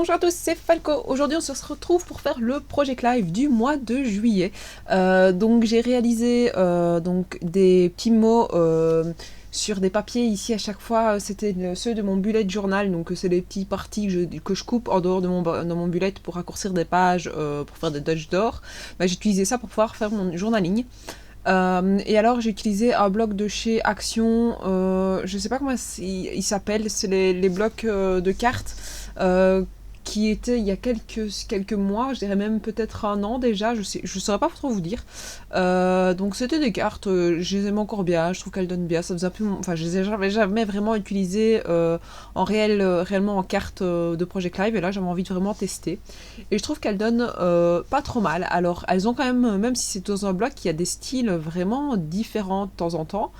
Bonjour à tous, c'est Falco. Aujourd'hui on se retrouve pour faire le Project Live du mois de juillet. Donc j'ai réalisé des petits mots sur des papiers ici à chaque fois. C'était ceux de mon bullet journal, donc c'est les petits parties que je coupe en dehors de mon bullet pour raccourcir des pages, pour faire des dodges d'or. J'ai utilisé ça pour pouvoir faire mon journaling. Et alors j'ai utilisé un bloc de chez Action, je sais pas comment il s'appelle, c'est les blocs de cartes qui étaient il y a quelques mois, je dirais même peut-être un an déjà, je saurais pas trop vous dire. Donc c'était des cartes, je les aime encore bien, je trouve qu'elles donnent bien, ça faisait un peu, enfin je les ai jamais vraiment utilisées réellement en carte de Project Live, et là j'avais envie de vraiment tester. Et je trouve qu'elles donnent pas trop mal. Alors elles ont quand même si c'est dans un bloc, il y a des styles vraiment différents de temps en temps.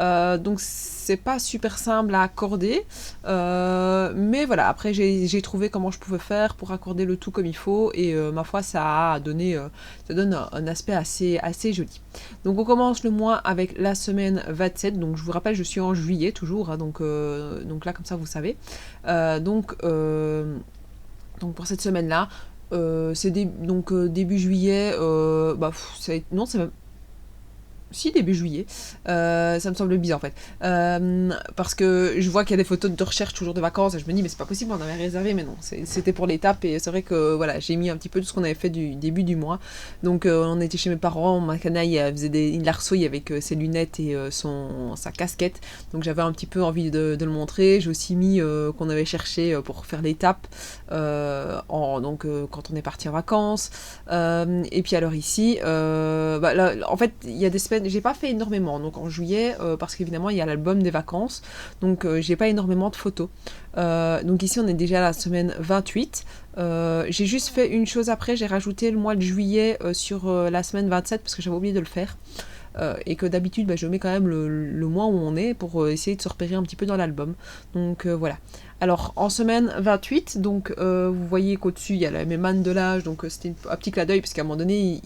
Donc c'est pas super simple à accorder, mais voilà, après j'ai trouvé comment je pouvais faire pour accorder le tout comme il faut, et ma foi ça donne un aspect assez joli. Donc on commence le mois avec la semaine 27, donc je vous rappelle je suis en juillet toujours, hein, donc là comme ça vous savez. Donc pour cette semaine là, c'est début juillet, non c'est même si, début juillet. Ça me semble bizarre en fait. Parce que je vois qu'il y a des photos de recherche toujours de vacances et je me dis mais c'est pas possible, on avait réservé, mais non, c'était pour l'étape, et c'est vrai que voilà, j'ai mis un petit peu tout ce qu'on avait fait du début du mois. Donc on était chez mes parents, ma canaille faisait une larsouille avec ses lunettes et sa casquette, donc j'avais un petit peu envie de le montrer. J'ai aussi mis qu'on avait cherché pour faire l'étape quand on est parti en vacances. Et puis alors ici, là, en fait il y a des semaines, j'ai pas fait énormément, donc en juillet, parce qu'évidemment il y a l'album des vacances, donc j'ai pas énormément de photos. Donc ici on est déjà à la semaine 28. J'ai juste fait une chose après, j'ai rajouté le mois de juillet sur la semaine 27 parce que j'avais oublié de le faire. Et que d'habitude je mets quand même le mois où on est pour essayer de se repérer un petit peu dans l'album. Donc voilà. Alors en semaine 28, donc vous voyez qu'au-dessus il y a mes man de l'âge, donc c'était un petit clin d'œil parce qu'à un moment donné,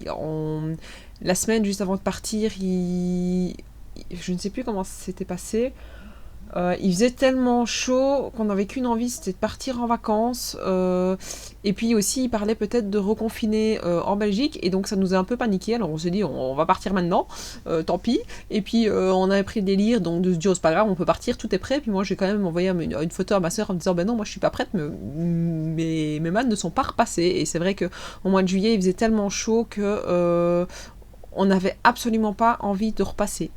la semaine juste avant de partir, je ne sais plus comment ça s'était passé. Il faisait tellement chaud qu'on n'avait qu'une envie, c'était de partir en vacances. Et puis aussi, il parlait peut-être de reconfiner en Belgique, et donc ça nous a un peu paniqué. Alors on s'est dit, on va partir maintenant, tant pis. Et puis on avait pris le délire, donc de se dire, oh, c'est pas grave, on peut partir, tout est prêt. Puis moi, j'ai quand même envoyé une photo à ma soeur en me disant, ben non, moi je suis pas prête, mes mannes ne sont pas repassées. Et c'est vrai qu'au mois de juillet, il faisait tellement chaud que on n'avait absolument pas envie de repasser.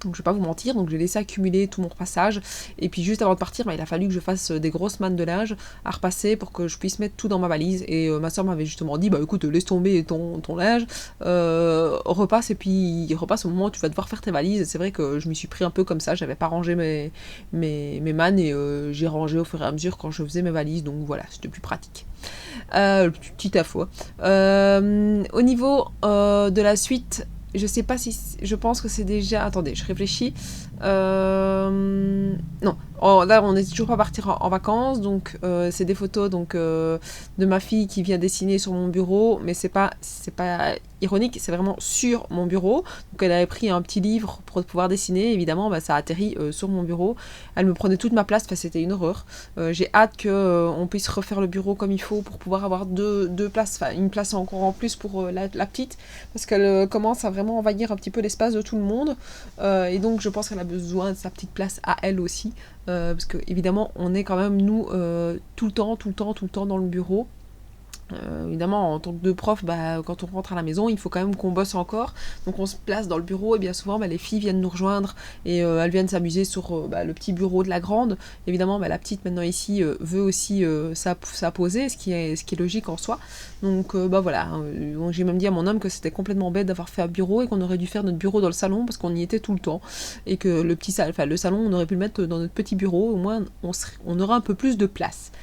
Donc je vais pas vous mentir, donc j'ai laissé accumuler tout mon repassage, et puis juste avant de partir, il a fallu que je fasse des grosses mannes de linge à repasser pour que je puisse mettre tout dans ma valise. Et ma soeur m'avait justement dit, écoute, laisse tomber ton linge, repasse, et puis repasse au moment où tu vas devoir faire tes valises. Et c'est vrai que je m'y suis pris un peu comme ça, j'avais pas rangé mes mannes, et j'ai rangé au fur et à mesure quand je faisais mes valises, donc voilà, c'était plus pratique. Petite info. Au niveau de la suite, je sais pas si... Je pense que c'est déjà... Attendez, je réfléchis. Non. Là, on n'est toujours pas parti en vacances. Donc, c'est des photos de ma fille qui vient dessiner sur mon bureau. Mais c'est pas ironique, c'est vraiment sur mon bureau. Donc, elle avait pris un petit livre pour pouvoir dessiner. Évidemment, ça a atterri sur mon bureau. Elle me prenait toute ma place. Enfin, c'était une horreur. J'ai hâte qu'on puisse refaire le bureau comme il faut pour pouvoir avoir deux places. Enfin, une place encore en plus pour la petite. Parce qu'elle commence à vraiment envahir un petit peu l'espace de tout le monde. Et donc, je pense qu'elle a besoin de sa petite place à elle aussi. Parce que évidemment on est quand même nous tout le temps dans le bureau. Évidemment en tant que prof, quand on rentre à la maison il faut quand même qu'on bosse encore, donc on se place dans le bureau, et bien souvent les filles viennent nous rejoindre, et elles viennent s'amuser sur le petit bureau de la grande. Évidemment la petite maintenant ici veut aussi s'apposer, ce qui est logique en soi. Donc voilà, j'ai même dit à mon homme que c'était complètement bête d'avoir fait un bureau et qu'on aurait dû faire notre bureau dans le salon parce qu'on y était tout le temps, et que le salon on aurait pu le mettre dans notre petit bureau, au moins on aura un peu plus de place.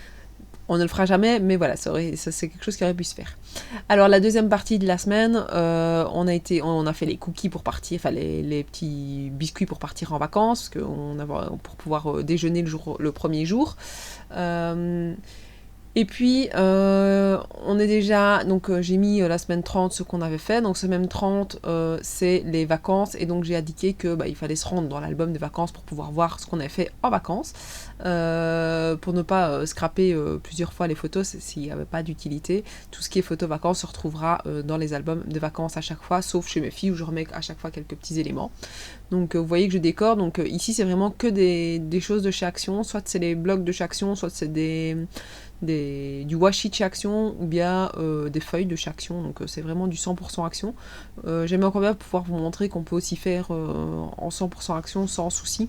On ne le fera jamais, mais voilà, ça c'est quelque chose qui aurait pu se faire. Alors la deuxième partie de la semaine, on a fait les cookies pour partir, enfin les petits biscuits pour partir en vacances, pour pouvoir déjeuner le premier jour. Et puis, on est déjà, donc j'ai mis la semaine 30 ce qu'on avait fait, donc semaine 30 c'est les vacances, et donc j'ai indiqué que il fallait se rendre dans l'album des vacances pour pouvoir voir ce qu'on avait fait en vacances, pour ne pas scraper plusieurs fois les photos s'il n'y avait pas d'utilité. Tout ce qui est photo vacances se retrouvera dans les albums de vacances à chaque fois, sauf chez mes filles où je remets à chaque fois quelques petits éléments. Donc vous voyez que je décore, donc ici c'est vraiment que des choses de chez Action, soit c'est les blocs de chez Action, soit c'est du washi de chez Action, ou bien des feuilles de chez Action, donc c'est vraiment du 100% Action. J'aimerais encore bien pouvoir vous montrer qu'on peut aussi faire en 100% Action sans souci.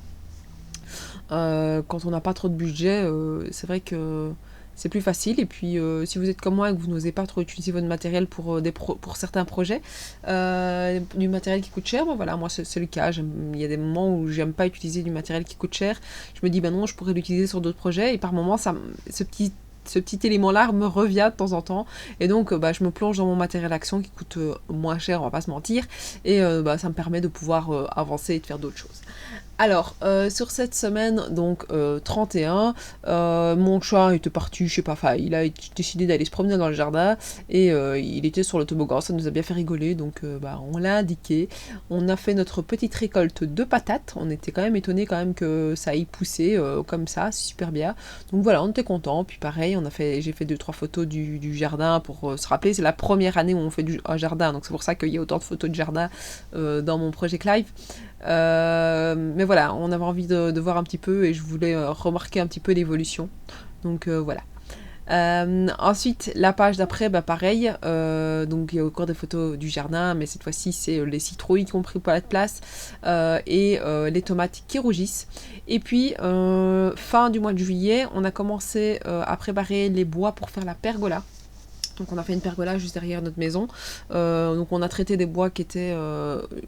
Quand on n'a pas trop de budget, c'est vrai que c'est plus facile. Et puis si vous êtes comme moi et que vous n'osez pas trop utiliser votre matériel pour certains projets, du matériel qui coûte cher, voilà, moi c'est le cas. Il y a des moments où j'aime pas utiliser du matériel qui coûte cher. Je me dis non, je pourrais l'utiliser sur d'autres projets, et par moments ce petit élément-là me revient de temps en temps, et donc je me plonge dans mon matériel Action qui coûte moins cher, on va pas se mentir, et ça me permet de pouvoir avancer et de faire d'autres choses. Alors, sur cette semaine, donc 31, mon chat était parti, je sais pas, enfin, il a décidé d'aller se promener dans le jardin, et il était sur le toboggan, ça nous a bien fait rigoler, donc on l'a indiqué. On a fait notre petite récolte de patates, on était quand même étonnés que ça aille pousser comme ça, super bien. Donc voilà, on était contents, puis pareil, j'ai fait 2-3 photos du jardin pour se rappeler, c'est la première année où on fait un jardin, donc c'est pour ça qu'il y a autant de photos de jardin dans mon Project Live. Mais voilà, on avait envie de voir un petit peu, et je voulais remarquer un petit peu l'évolution. Donc voilà. Ensuite, la page d'après, pareil, donc il y a encore des photos du jardin, mais cette fois-ci c'est les citrouilles qui ont pris pas de place, et les tomates qui rougissent. Et puis fin du mois de juillet, on a commencé à préparer les bois pour faire la pergola. Donc on a fait une pergola juste derrière notre maison. Donc on a traité des bois qui étaient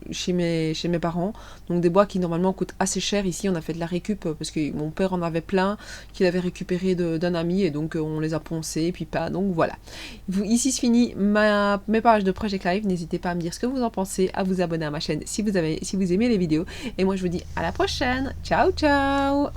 chez mes parents. Donc des bois qui normalement coûtent assez cher. Ici on a fait de la récup parce que mon père en avait plein qu'il avait récupéré d'un ami, et donc on les a poncés et puis pas. Donc voilà. Ici se finit mes pages de Project Live. N'hésitez pas à me dire ce que vous en pensez, à vous abonner à ma chaîne si vous aimez les vidéos. Et moi je vous dis à la prochaine. Ciao ciao.